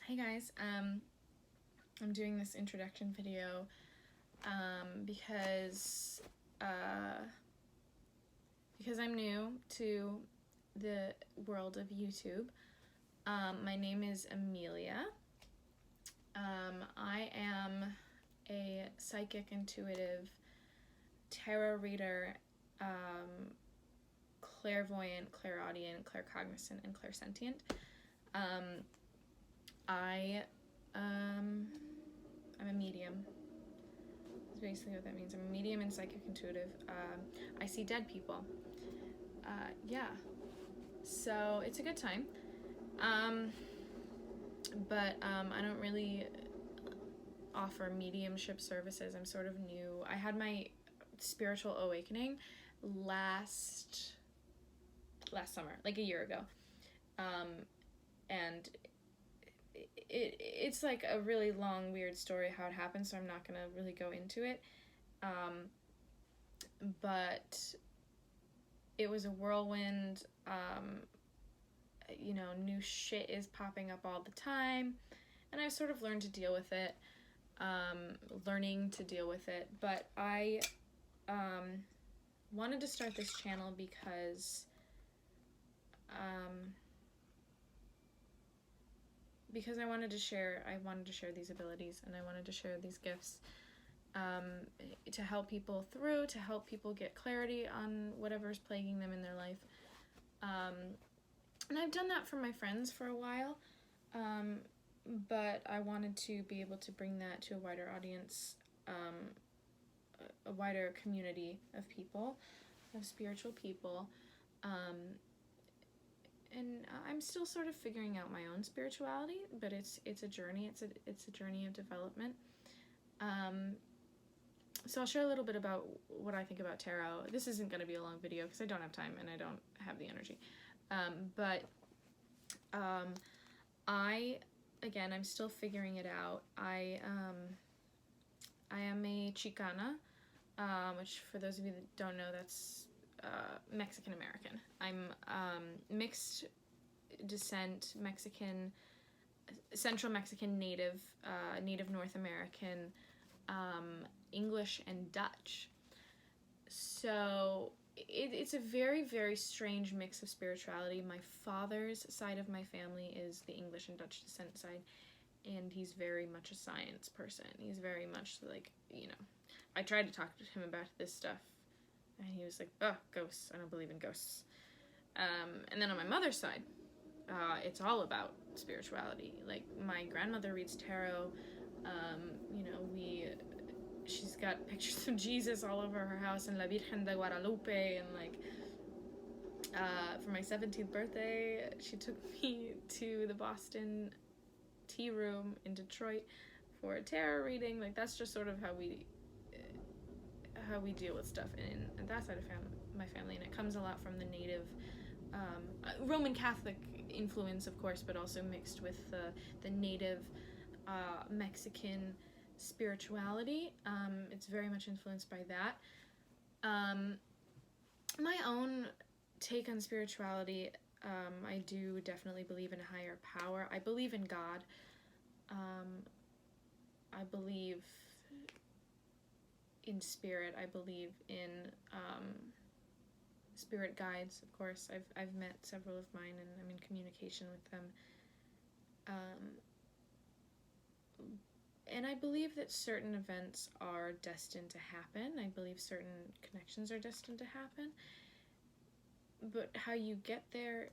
Hey guys, I'm doing this introduction video because I'm new to the world of YouTube. My name is Amelia. I am a psychic, intuitive, tarot reader, clairvoyant, clairaudient, claircognizant, and clairsentient. I'm a medium. That's basically what that means. I'm a medium and psychic intuitive. I see dead people. Yeah. So it's a good time. But I don't really offer mediumship services. I'm sort of new. I had my spiritual awakening last summer, like a year ago. And it's like a really long, weird story how it happened, so I'm not gonna really go into it. But it was a whirlwind. New shit is popping up all the time, and I've sort of learned to deal with it. Learning to deal with it, but I wanted to start this channel because I wanted to share these abilities, and I wanted to share these gifts to help people through, to help people get clarity on whatever's plaguing them in their life. And I've done that for my friends for a while, but I wanted to be able to bring that to a wider audience, a wider community of people, of spiritual people. And I'm still sort of figuring out my own spirituality, but it's a journey. It's a journey of development. So I'll share a little bit about what I think about tarot. This isn't going to be a long video because I don't have time and I don't have the energy. I'm still figuring it out. I am a Chicana, which for those of you that don't know, that's Mexican American. I'm mixed descent, Mexican, Central Mexican, Native North American, English and Dutch. So it's a very, very strange mix of spirituality. My father's side of my family is the English and Dutch descent side, and he's very much a science person. He's very much like, I tried to talk to him about this stuff, and he was like, oh, ghosts, I don't believe in ghosts. And then on my mother's side, it's all about spirituality. Like, my grandmother reads tarot. She's got pictures of Jesus all over her house, and La Virgen de Guadalupe, and for my 17th birthday, she took me to the Boston Tea Room in Detroit for a tarot reading. Like, that's just sort of how we deal with stuff in that side of my family, and it comes a lot from the native Roman Catholic influence, of course, but also mixed with the native Mexican spirituality. It's very much influenced by that. My own take on spirituality, I do definitely believe in a higher power. I believe in God. I believe in spirit. I believe in spirit guides, of course. I've met several of mine, and I'm in communication with them. And I believe that certain events are destined to happen. I believe certain connections are destined to happen. But how you get there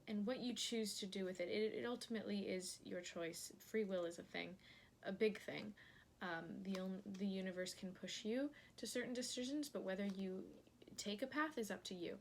and what you choose to do with it, it ultimately is your choice. Free will is a thing, a big thing. The universe can push you to certain decisions, but whether you take a path is up to you.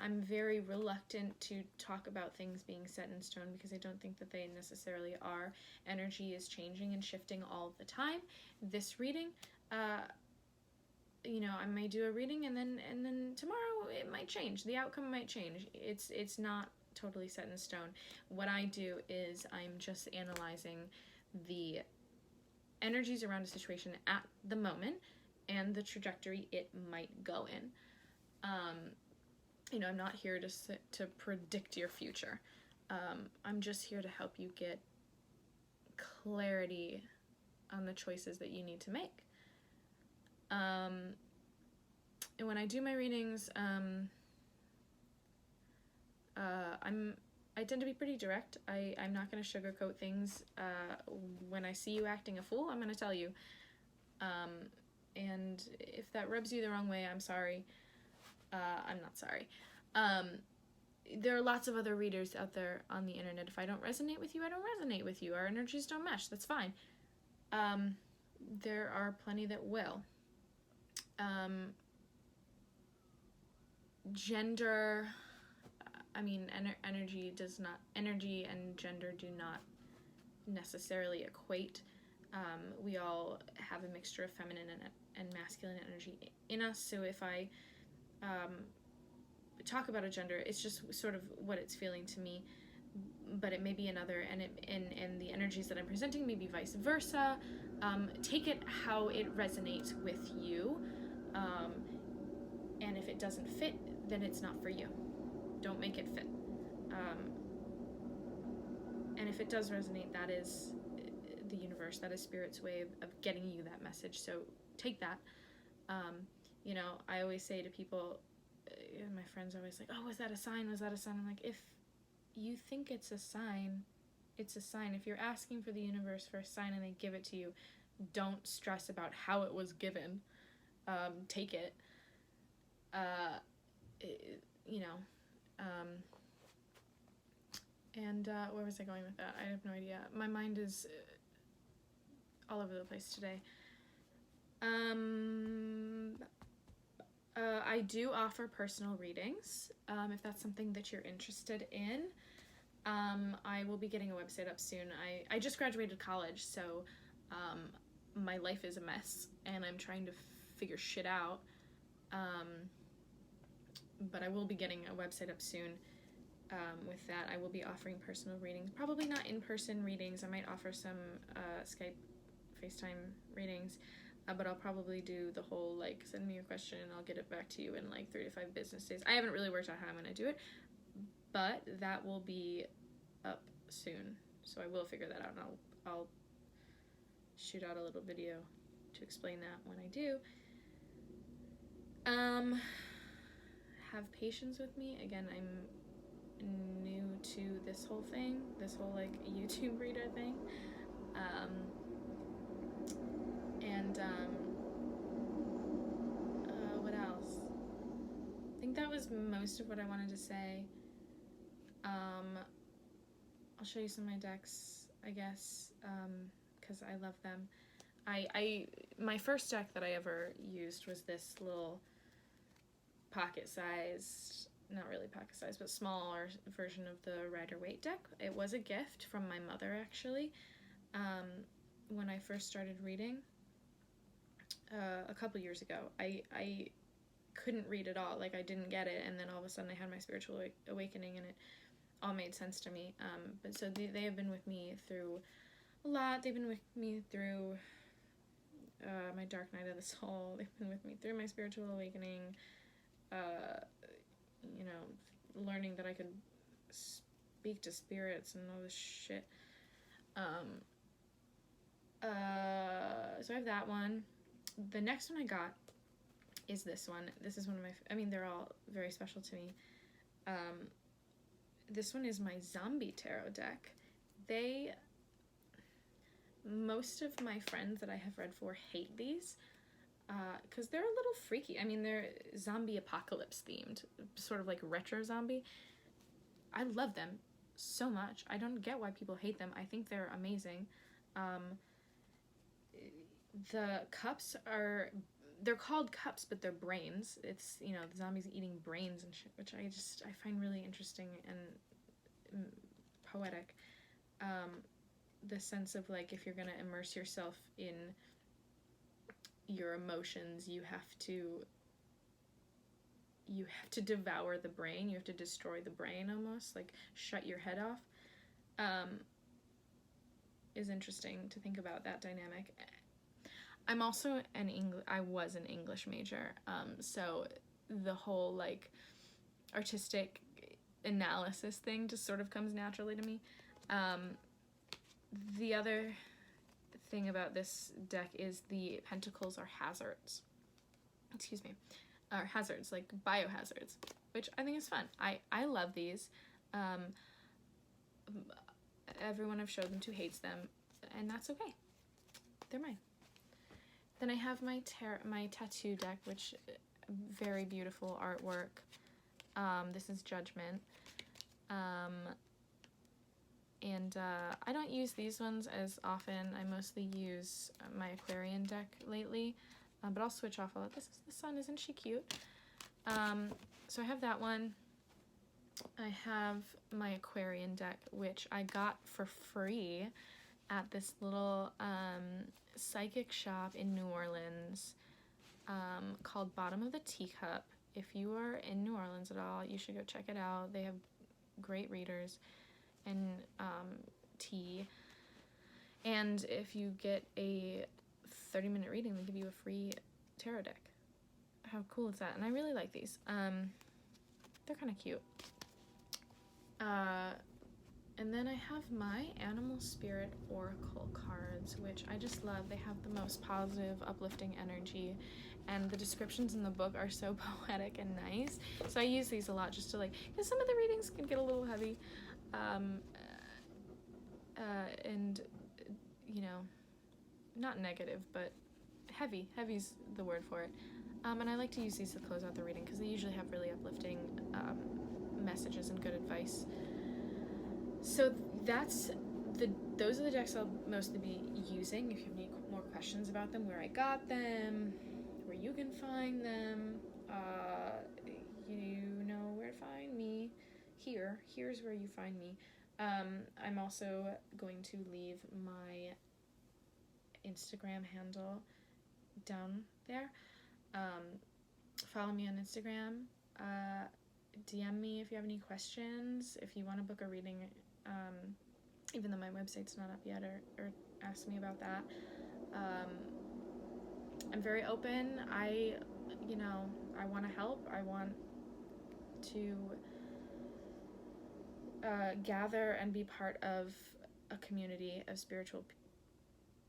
I'm very reluctant to talk about things being set in stone because I don't think that they necessarily are. Energy is changing and shifting all the time. This reading, I may do a reading and then tomorrow it might change. The outcome might change. It's not totally set in stone. What I do is I'm just analyzing the energies around a situation at the moment and the trajectory it might go in. I'm not here to predict your future. I'm just here to help you get clarity on the choices that you need to make. And when I do my readings, I tend to be pretty direct. I'm not going to sugarcoat things. When I see you acting a fool, I'm going to tell you. And if that rubs you the wrong way, I'm sorry. I'm not sorry. There are lots of other readers out there on the internet. If I don't resonate with you, I don't resonate with you. Our energies don't mesh. That's fine. There are plenty that will. Gender, energy and gender do not necessarily equate. We all have a mixture of feminine and masculine energy in us, so if I talk about a gender, it's just sort of what it's feeling to me, but it may be another, and the energies that I'm presenting may be vice versa. Take it how it resonates with you, and if it doesn't fit, then it's not for you. Don't make it fit. And if it does resonate, that is the universe, that is Spirit's way of getting you that message, so take that. I always say to people, my friends are always like, oh, was that a sign? Was that a sign? I'm like, if you think it's a sign, it's a sign. If you're asking for the universe for a sign and they give it to you, don't stress about how it was given. Take it. Where was I going with that? I have no idea. My mind is all over the place today. I do offer personal readings, if that's something that you're interested in. I will be getting a website up soon. I just graduated college, so my life is a mess, and I'm trying to figure shit out. But I will be getting a website up soon. With that, I will be offering personal readings. Probably not in-person readings. I might offer some Skype, FaceTime readings. But I'll probably do the whole, send me your question and I'll get it back to you in 3 to 5 business days. I haven't really worked out how I'm going to do it, but that will be up soon. So I will figure that out, and I'll shoot out a little video to explain that when I do. Have patience with me. Again, I'm new to this whole thing, this whole YouTube reader thing. What else? I think that was most of what I wanted to say. I'll show you some of my decks, I guess, because I love them. My first deck that I ever used was this little pocket-sized, not really pocket-sized, but smaller version of the Rider-Waite deck. It was a gift from my mother, actually, when I first started reading. A couple years ago. I couldn't read at all. I didn't get it, and then all of a sudden I had my spiritual awakening, and it all made sense to me. But so they have been with me through a lot. They've been with me through my dark night of the soul. They've been with me through my spiritual awakening. Learning that I could speak to spirits and all this shit. So I have that one. The next one I got is this one. This is one of my, they're all very special to me. This one is my zombie tarot deck. Most of my friends that I have read for hate these, because they're a little freaky. They're zombie apocalypse themed, sort of like retro zombie. I love them so much. I don't get why people hate them. I think they're amazing. The cups they're called cups, but they're brains. It's, the zombies eating brains and shit, which I find really interesting and poetic. The sense of if you're gonna immerse yourself in your emotions, you have to devour the brain. You have to destroy the brain, almost shut your head off. Is interesting to think about that dynamic. I'm also I was an English major, so the whole artistic analysis thing just sort of comes naturally to me. The other thing about this deck is the pentacles are hazards. Excuse me. Are hazards, like biohazards, which I think is fun. I love these. Everyone I've showed them to hates them, and that's okay. They're mine. Then I have my tattoo deck, which very beautiful artwork. This is Judgment. And I don't use these ones as often. I mostly use my Aquarian deck lately, but I'll switch off all of this. The sun, isn't she cute? So I have that one. I have my Aquarian deck, which I got for free at this little psychic shop in New Orleans called Bottom of the Teacup. If you are in New Orleans at all, you should go check it out. They have great readers and tea. And if you get a 30-minute reading, they give you a free tarot deck. How cool is that? And I really like these. They're kind of cute. And then I have my Animal Spirit Oracle cards, which I just love. They have the most positive, uplifting energy, and the descriptions in the book are so poetic and nice. So I use these a lot just to because some of the readings can get a little heavy, and not negative, but heavy. Heavy's the word for it. And I like to use these to close out the reading because they usually have really uplifting messages and good advice. So those are the decks I'll mostly be using. If you have any more questions about them, where I got them, where you can find them, you know where to find me. Here's where you find me. I'm also going to leave my Instagram handle down there. Follow me on Instagram. DM me if you have any questions. If you want to book a reading, even though my website's not up yet, or ask me about that. I'm very open. I want to help. I want to gather and be part of a community of spiritual,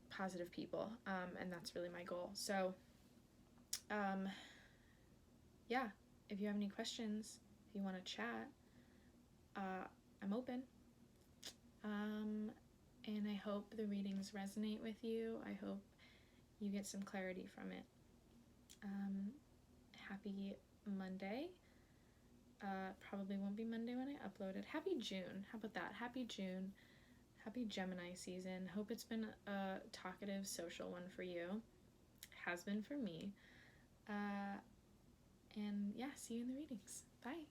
positive people, and that's really my goal. So, yeah, if you have any questions, if you want to chat, I'm open. And I hope the readings resonate with you. I hope you get some clarity from it. Happy Monday. Probably won't be Monday when I upload it. Happy June. How about that? Happy June. Happy Gemini season. Hope it's been a talkative, social one for you. Has been for me. And yeah, see you in the readings. Bye.